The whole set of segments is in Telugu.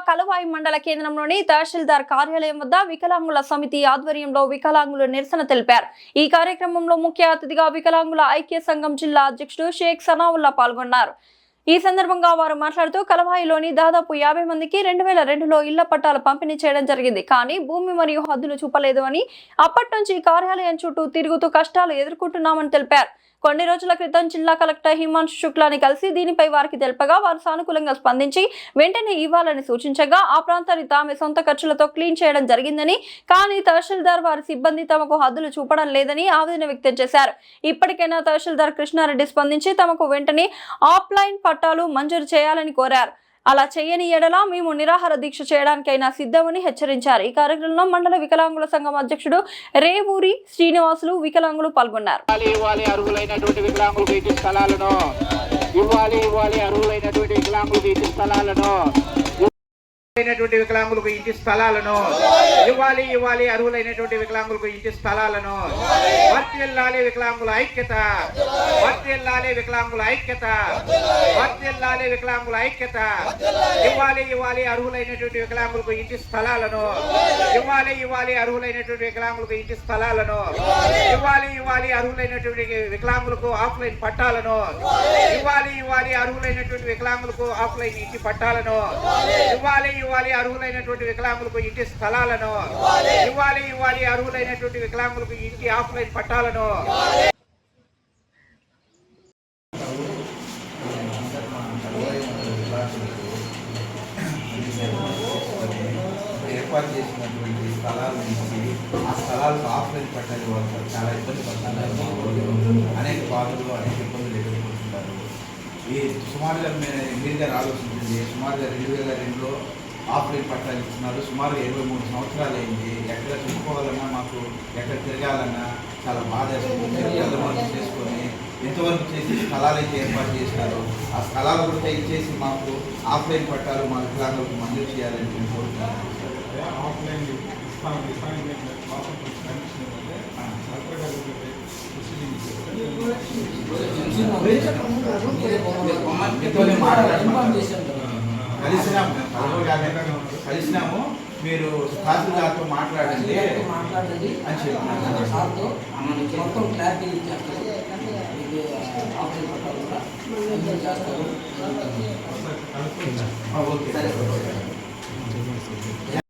కలువాయి మండల కేంద్రంలోని తహసీల్దార్ కార్యాలయం వద్ద వికలాంగుల సమితి ఆధ్వర్యంలో వికలాంగులు నిరసన తెలిపారు. ఈ కార్యక్రమంలో ముఖ్య అతిథిగా వికలాంగుల ఐక్య సంఘం జిల్లా అధ్యక్షుడు షేక్ సనావుల్లా పాల్గొన్నారు. ఈ సందర్భంగా వారు మాట్లాడుతూ కలవాయిలోని దాదాపు 50 మందికి 2002లో ఇళ్ల పట్టాలు పంపిణీ చేయడం జరిగింది. కానీ భూమి మరియు హద్దులు చూపలేదు అని అప్పటి నుంచి కార్యాలయం చుట్టూ తిరుగుతూ కష్టాలు ఎదుర్కొంటున్నామని తెలిపారు. కొన్ని రోజుల క్రితం జిల్లా కలెక్టర్ హిమాంశు శుక్లాని కలిసి దీనిపై వారికి తెలుపగా వారు సానుకూలంగా స్పందించి వెంటనే ఇవ్వాలని సూచించగా ఆ ప్రాంతాన్ని తామే సొంత ఖర్చులతో క్లీన్ చేయడం జరిగిందని, కానీ తహసీల్దార్ వారి సిబ్బంది తమకు హద్దులు చూపడం లేదని ఆవేదన వ్యక్తం చేశారు. ఇప్పటికైనా తహసీల్దార్ కృష్ణారెడ్డి స్పందించి తమకు వెంటనే ఆఫ్లైన్ పట్టాలు మంజూరు చేయాలని కోరారు. అలా చేయని ఎడల మేము నిరాహార దీక్ష చేయడానికైనా సిద్ధమని హెచ్చరించారు. ఈ కార్యక్రమంలో మండల వికలాంగుల సంఘం అధ్యక్షుడు రేవూరి శ్రీనివాసులు వికలాంగులు పాల్గొన్నారు. వికలాంగులకు ఇంటి స్థలాలను ఇవ్వాలి అర్హులైనటువంటి వికలాంగులకు ఇంటి స్థలాలను వర్ధిల్లాలి వికలాంగుల ఐక్యత ఇవ్వాలి అర్హులైనటువంటి వికలాంగులకు ఇంటి స్థలాలను ఇవ్వాలి అర్హులైనటువంటి వికలాంగులకు ఇంటి స్థలాలను ఇవ్వాలి అర్హులైనటువంటి వికలాంగులకు ఆఫ్లైన్ పట్టాలను ఇవ్వాలి అర్హులైనటువంటి వికలాంగులకు ఆఫ్లైన్ ఇంటి పట్టాలను ఇవ్వాలి అర్హులైనటువంటి వికలాంగులకు ఇంటి స్థలాలను ఇవ్వాలి అర్హులైనటువంటి వికలాంగులకు ఇంటి ఆఫ్లైన్ పట్టాలను ఏర్పాటు చేసినటువంటి స్థలాల నుంచి ఆ స్థలాలకు ఆఫ్లైన్ పట్టాలి వాళ్ళు చాలా ఇబ్బంది పడుతున్నారు. అనేక బాధలు అనేక ఇబ్బందులు ఎదుర్కొంటున్నారు. ఈ సుమారుగా మీరుగా ఆలోచించింది సుమారుగా 2002లో ఆఫ్లైన్ పట్టాలు ఇస్తున్నారు. సుమారుగా 23 సంవత్సరాలు అయింది. ఎక్కడ చూసుకోవాలన్నా మాకు ఎక్కడ తిరగాలన్నా చాలా బాధ పెద్దమనుషులు చేసుకొని ఎంతవరకు చేసి స్థలాలు అయితే ఏర్పాటు చేసినారు. ఆ స్థలాలు కూడా ఇచ్చేసి మాకు ఆఫ్లైన్ పట్టాలు మా వికలాంగులకు మంజూరు చేయాలని నేను కోరుతున్నాను. కలిసినాము మీరు తహసీల్దార్తో మాట్లాడండి అని చెప్పినారు.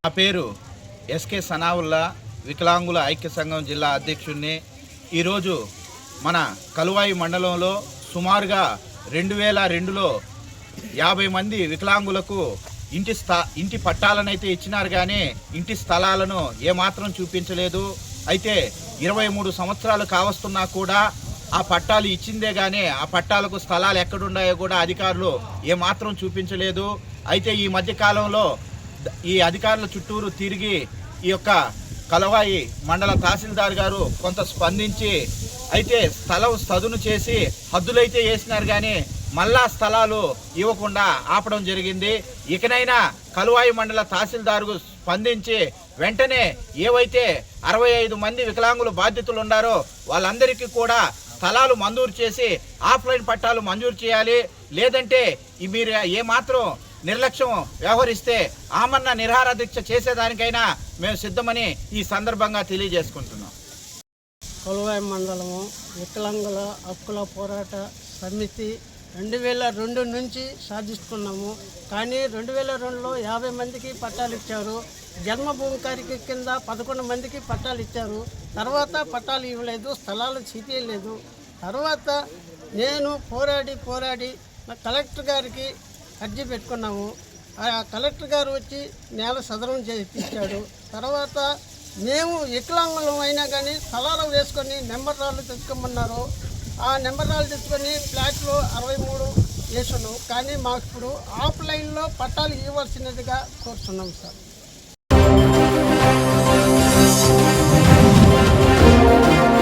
నా పేరు ఎస్కే సనావుల్లా, వికలాంగుల ఐక్య సంఘం జిల్లా అధ్యక్షుడిని. ఈరోజు మన కలువాయి మండలంలో సుమారుగా 2002లో 50 మంది వికలాంగులకు ఇంటి పట్టాలనైతే ఇచ్చినారు, కానీ ఇంటి స్థలాలను ఏమాత్రం చూపించలేదు. అయితే 23 సంవత్సరాలు కావస్తున్నా కూడా ఆ పట్టాలు ఇచ్చిందే కానీ ఆ పట్టాలకు స్థలాలు ఎక్కడున్నాయో కూడా అధికారులు ఏమాత్రం చూపించలేదు. అయితే ఈ మధ్యకాలంలో ఈ అధికారుల చుట్టూరు తిరిగి ఈ యొక్క కలవాయి మండల తహసీల్దార్ గారు కొంత స్పందించి అయితే స్థలం సదును చేసి హద్దులైతే వేసినారు, కానీ మళ్ళా స్థలాలు ఇవ్వకుండా ఆపడం జరిగింది. ఇకనైనా కలువాయి మండల తహసీల్దారు స్పందించి వెంటనే ఏవైతే 65 మంది వికలాంగులు బాధితులు ఉన్నారో వాళ్ళందరికీ కూడా స్థలాలు మంజూరు చేసి ఆఫ్లైన్ పట్టాలు మంజూరు చేయాలి. లేదంటే మీరు ఏమాత్రం నిర్లక్ష్యం వ్యవహరిస్తే ఆమరణ నిరాహార దీక్ష చేసేదానికైనా మేము సిద్ధమని ఈ సందర్భంగా తెలియజేసుకుంటున్నాం. కలువాయి మండలము వికలాంగుల హక్కుల పోరాట సమితి 2002 నుంచి సాధిస్తున్నాము. కానీ 2002లో 50 మందికి పట్టాలు ఇచ్చారు. జన్మభూమి కార్యక్రమం కింద 11 మందికి పట్టాలు ఇచ్చారు. తర్వాత పట్టాలు ఇవ్వలేదు, స్థలాలు చూపించలేదు. తర్వాత నేను పోరాడి కలెక్టర్ గారికి అర్జీ పెట్టుకున్నాము. ఆ కలెక్టర్ గారు వచ్చి నేల సదరం చేయించాడు. తర్వాత మేము వికలాంగులం అయినా కానీ స్థలాలు వేసుకొని నెంబర్ రాళ్ళు తెచ్చుకోమన్నారు. ఆ నెంబర్ రాళ్ళు తెచ్చుకొని ఫ్లాట్లో 63 వేసాను. కానీ మాకు ఇప్పుడు ఆఫ్లైన్లో పట్టాలు ఇవ్వాల్సినదిగా కోరుతున్నాం సార్.